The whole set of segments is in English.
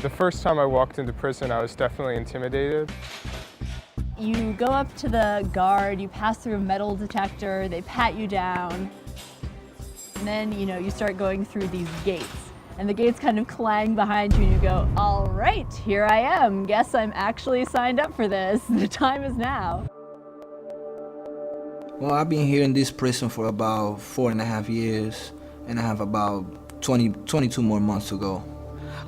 The first time I walked into prison, I was definitely intimidated. You go up to the guard, you pass through a metal detector, they pat you down, and then, you start going through these gates. And the gates kind of clang behind you and you go, all right, here I am. Guess I'm actually signed up for this. The time is now. Well, I've been here in this prison for about 4.5 years, and I have about 22 more months to go.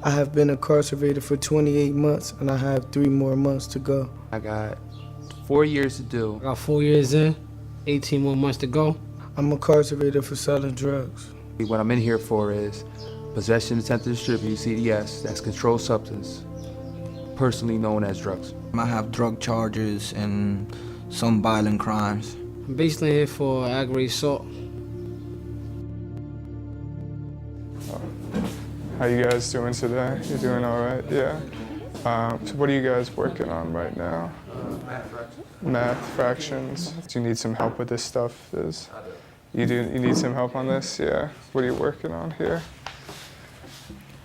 I have been incarcerated for 28 months, and I have 3 more months to go. I got 4 years to do. I got 4 years in, 18 more months to go. I'm incarcerated for selling drugs. What I'm in here for is possession, intent to distribute, CDS, that's controlled substance, personally known as drugs. I have drug charges and some violent crimes. I'm basically here for aggravated assault. How you guys doing today? You doing all right? Yeah. So what are you guys working on right now? Math fractions. Do you need some help with this stuff? You need some help on this? Yeah. What are you working on here?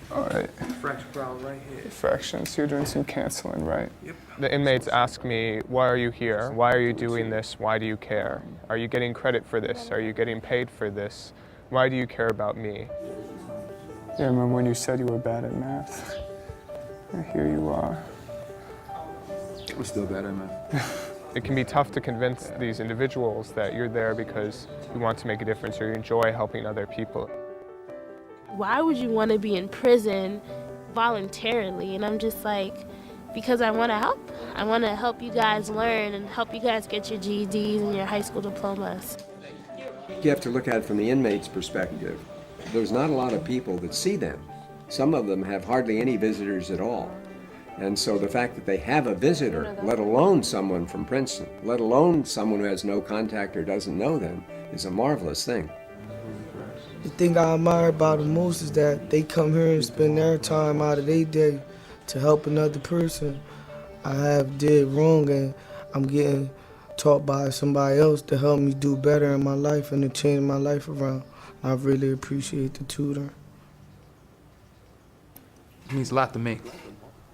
All right. Fraction problem right here. Fractions. You're doing some canceling, right? Yep. The inmates ask me, why are you here? Why are you doing this? Why do you care? Are you getting credit for this? Are you getting paid for this? Why do you care about me? Yeah, remember when you said you were bad at math? And here you are. I'm still bad at math. It can be tough to convince these individuals that you're there because you want to make a difference or you enjoy helping other people. Why would you want to be in prison voluntarily? And I'm just like, because I want to help. I want to help you guys learn and help you guys get your GEDs and your high school diplomas. You have to look at it from the inmate's perspective. There's not a lot of people that see them. Some of them have hardly any visitors at all. And so the fact that they have a visitor, let alone someone from Princeton, let alone someone who has no contact or doesn't know them, is a marvelous thing. The thing I admire about them most is that they come here and spend their time out of their day to help another person. I have did wrong and I'm getting taught by somebody else to help me do better in my life and to change my life around. I really appreciate the tutor. It means a lot to me.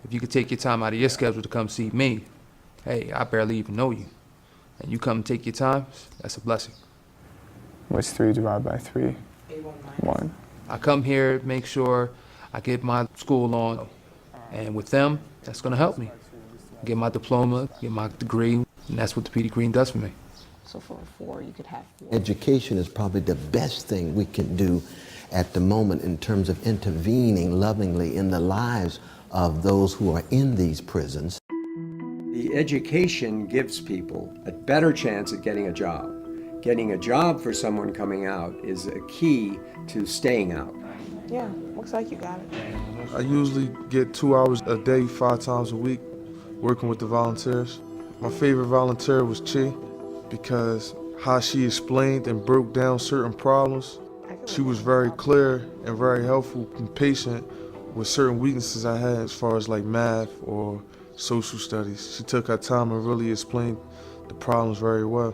If you could take your time out of your schedule to come see me, hey, I barely even know you. And you come and take your time, that's a blessing. What's 3 divided by 3? 1. I come here, make sure I get my school on, and with them, that's gonna help me. Get my diploma, get my degree, and that's what the Petey Greene does for me. So for 4, you could have 4. Education is probably the best thing we can do at the moment in terms of intervening lovingly in the lives of those who are in these prisons. The education gives people a better chance at getting a job. Getting a job for someone coming out is a key to staying out. Yeah, looks like you got it. I usually get 2 hours a day, 5 times a week, working with the volunteers. My favorite volunteer was Chi, because how she explained and broke down certain problems. She was very clear and very helpful and patient with certain weaknesses I had as far as like math or social studies. She took her time and really explained the problems very well.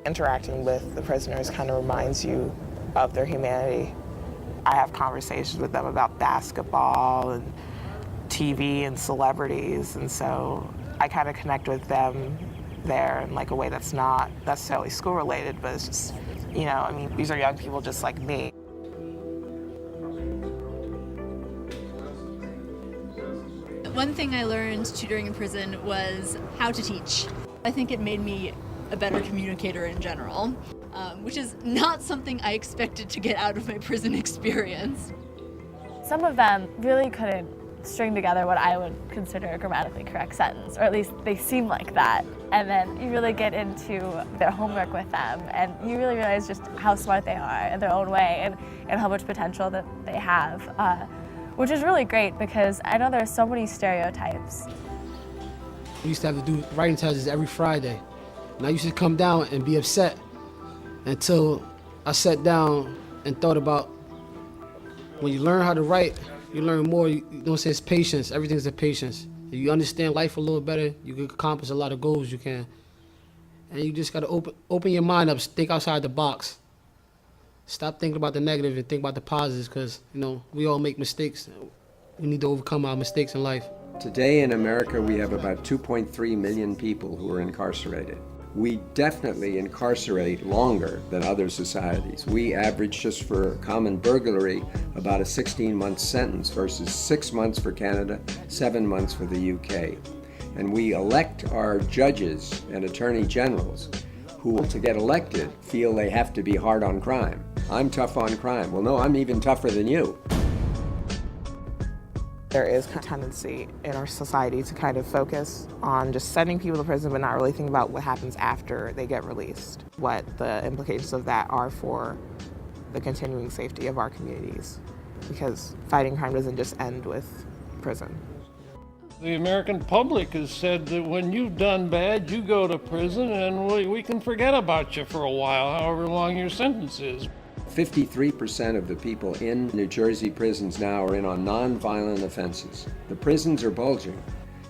Interacting with the prisoners kind of reminds you of their humanity. I have conversations with them about basketball and TV and celebrities, and so I kind of connect with them there in like a way that's not necessarily school related, but it's just, I mean, these are young people just like me. One thing I learned tutoring in prison was how to teach. I think it made me a better communicator in general, which is not something I expected to get out of my prison experience. Some of them really couldn't string together what I would consider a grammatically correct sentence, or at least they seem like that. And then you really get into their homework with them, and you really realize just how smart they are in their own way and how much potential that they have, which is really great because I know there's so many stereotypes. We used to have to do writing tests every Friday. And I used to come down and be upset until I sat down and thought about when you learn how to write, you learn more. You know what I'm saying? It's patience. Everything's a patience. If you understand life a little better, you can accomplish a lot of goals you can. And you just gotta open your mind up, think outside the box. Stop thinking about the negative and think about the positives, because we all make mistakes. We need to overcome our mistakes in life. Today in America, we have about 2.3 million people who are incarcerated. We definitely incarcerate longer than other societies. We average, just for common burglary, about a 16-month sentence versus 6 months for Canada, 7 months for the UK. And we elect our judges and attorney generals who, to get elected, feel they have to be hard on crime. I'm tough on crime. Well, no, I'm even tougher than you. There is a tendency in our society to kind of focus on just sending people to prison but not really think about what happens after they get released, what the implications of that are for the continuing safety of our communities. Because fighting crime doesn't just end with prison. The American public has said that when you've done bad, you go to prison and we can forget about you for a while, however long your sentence is. 53% of the people in New Jersey prisons now are in on non-violent offenses. The prisons are bulging.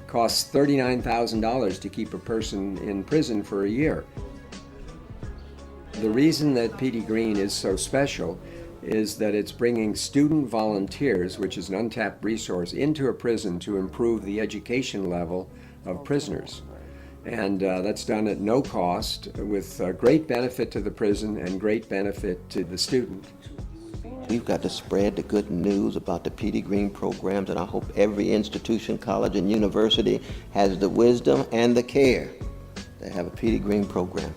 Costs $39,000 to keep a person in prison for a year. The reason that Petey Greene is so special is that it's bringing student volunteers, which is an untapped resource, into a prison to improve the education level of prisoners. And that's done at no cost, with great benefit to the prison and great benefit to the student. We've got to spread the good news about the Petey Greene programs, and I hope every institution, college, and university has the wisdom and the care to have a Petey Greene program.